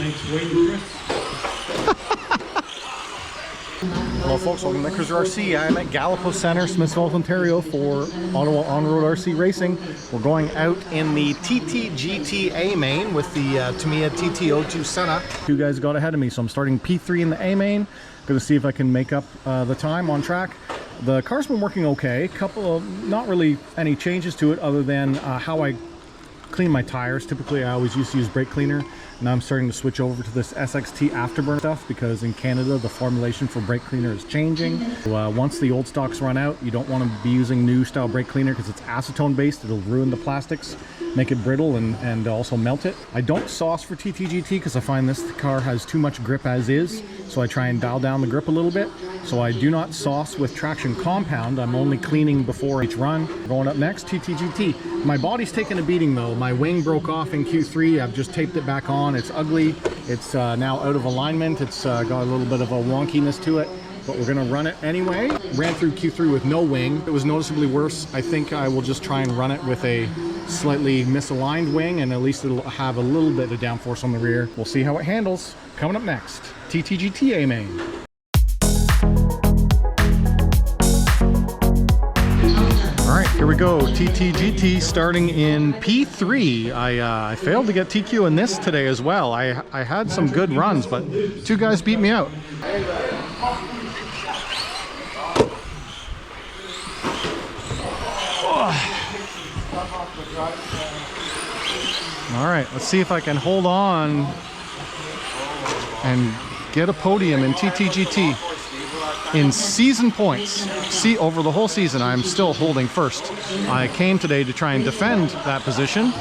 Thanks for waiting, Chris. Hello folks, welcome to Netcruzer RC. I'm at Gallipost Centre, Smithville, Ontario for Ottawa On-Road RC Racing. We're going out in the TTGT A-main with the Tamiya TT-02 Senna. Two guys got ahead of me, so I'm starting P3 in the A-main. Going to see if I can make up the time on track. The car's been working okay. Couple of, not really any changes to it other than how I clean my tires. Typically I always used to use brake cleaner. Now I'm starting to switch over to this SXT afterburner stuff because in Canada the formulation for brake cleaner is changing. So, once the old stocks run out, you don't want to be using new style brake cleaner because it's acetone based. It'll ruin the plastics, make it brittle, and also melt it. I don't sauce for TTGT because I find this car has too much grip as is, so I try and dial down the grip a little bit. So I do not sauce with traction compound. I'm only cleaning before each run. Going up next, TTGT. My body's taking a beating though. My wing broke off in Q3. I've just taped it back on. It's ugly. It's now out of alignment. It's got a little bit of a wonkiness to it, but we're gonna run it anyway. Ran through Q3 with no wing. It was noticeably worse. I think I will just try and run it with a slightly misaligned wing, and at least it'll have a little bit of downforce on the rear. We'll see how it handles. Coming up next, TTGT A-main. Here we go, TTGT starting in P3. I failed to get TQ in this today as well. I had some good runs, but two guys beat me out. All right, let's see if I can hold on and get a podium in TTGT. In season points, see, over the whole season, I'm still holding first. I came today to try and defend that position.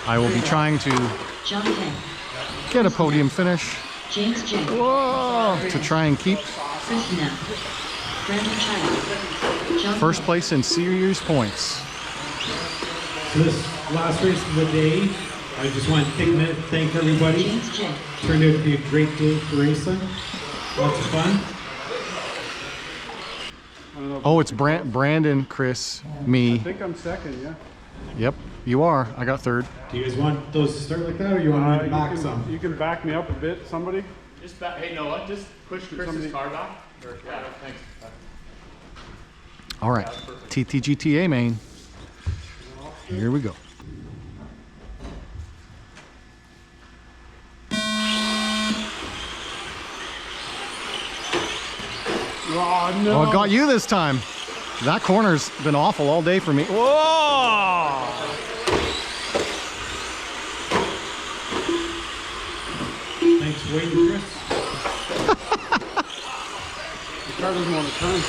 I will be trying to get a podium finish. Whoa, to try and keep first place in series points. So this last race of the day, I just want to take a minute to thank everybody. Turned out to be a great day for racing. Lots of fun. Oh, it's Brandon, Chris, me. I think I'm second, yeah. Yep, you are. I got third. Do you guys want those to start like that, or you want me to back some? You can back me up a bit, somebody. Just back. Hey Noah, just push Chris's car back. Yeah, thanks. All right, TTGT A-main. Here we go. Oh, no. Oh, I got you this time. That corner's been awful all day for me. Whoa! Thanks for waiting, Chris. The car doesn't want to turn.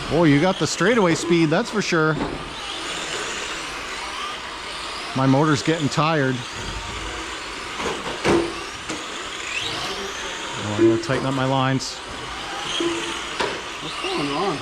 Boy, you got the straightaway speed, that's for sure. My motor's getting tired. Oh, I gotta tighten up my lines. What's going on?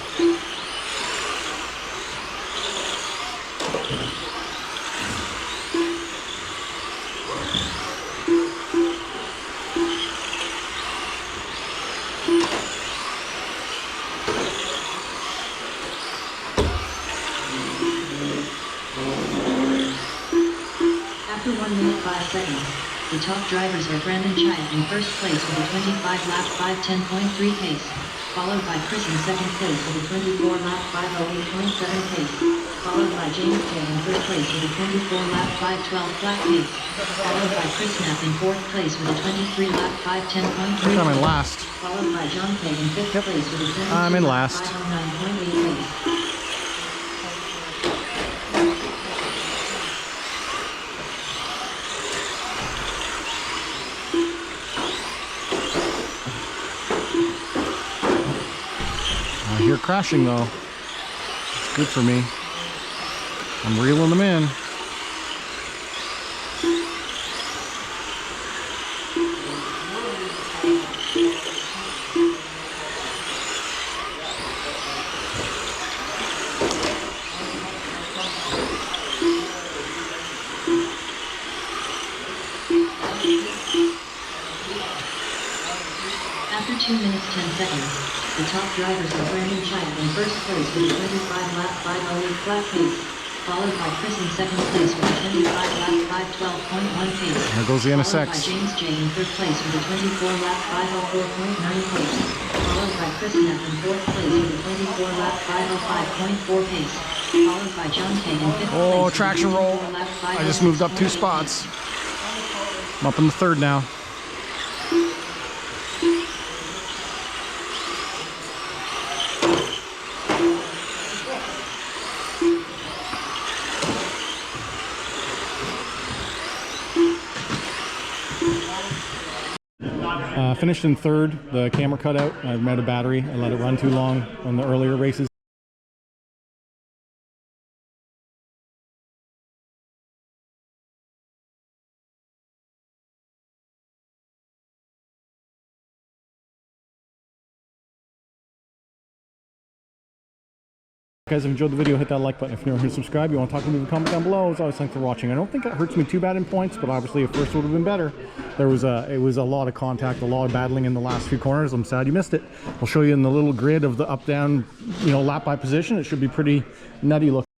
After 1 minute 5 seconds, the top drivers are Brandon Chaya in first place with a 25-lap 5:10.3 pace, followed by Chris in second place with a 24-lap 5:08.7 pace, followed by James Tay in third place with a 24-lap 5:12 flat pace, followed by Chris Knapp in fourth place with a 23-lap 5:10.3 I'm in pace, last. followed by John Peg in fifth place with a 17-lap I'm in last. 5:09.8 pace. I hear crashing though. It's good for me. I'm reeling them in. After 2 minutes 10 seconds, The top drivers are Brandon Child in first place with a 25 lap 508 flat pace, followed by Chris in second place with a 25 lap 512.1 pace. There goes the Followed NSX. by James J in third place with a 24 lap 504.9 pace, followed by Chris F in fourth place with a 24 lap 505.4 pace, followed by John K in fifth place. Oh, with a traction roll. 24 lap I just moved up 2 506.8 spots. I'm up in the third now. Finished in third. The camera cut out. I ran out of battery. I let it run too long on the earlier races. Guys, if you enjoyed the video, hit that like button. If you're new here, subscribe. You want to talk to me, comment down below. As always, thanks for watching. I don't think it hurts me too bad in points, but obviously if first would have been better. It was a lot of contact, a lot of battling in the last few corners. I'm sad you missed it. We'll show you in the little grid of the up-down, lap by position. It should be pretty nutty looking.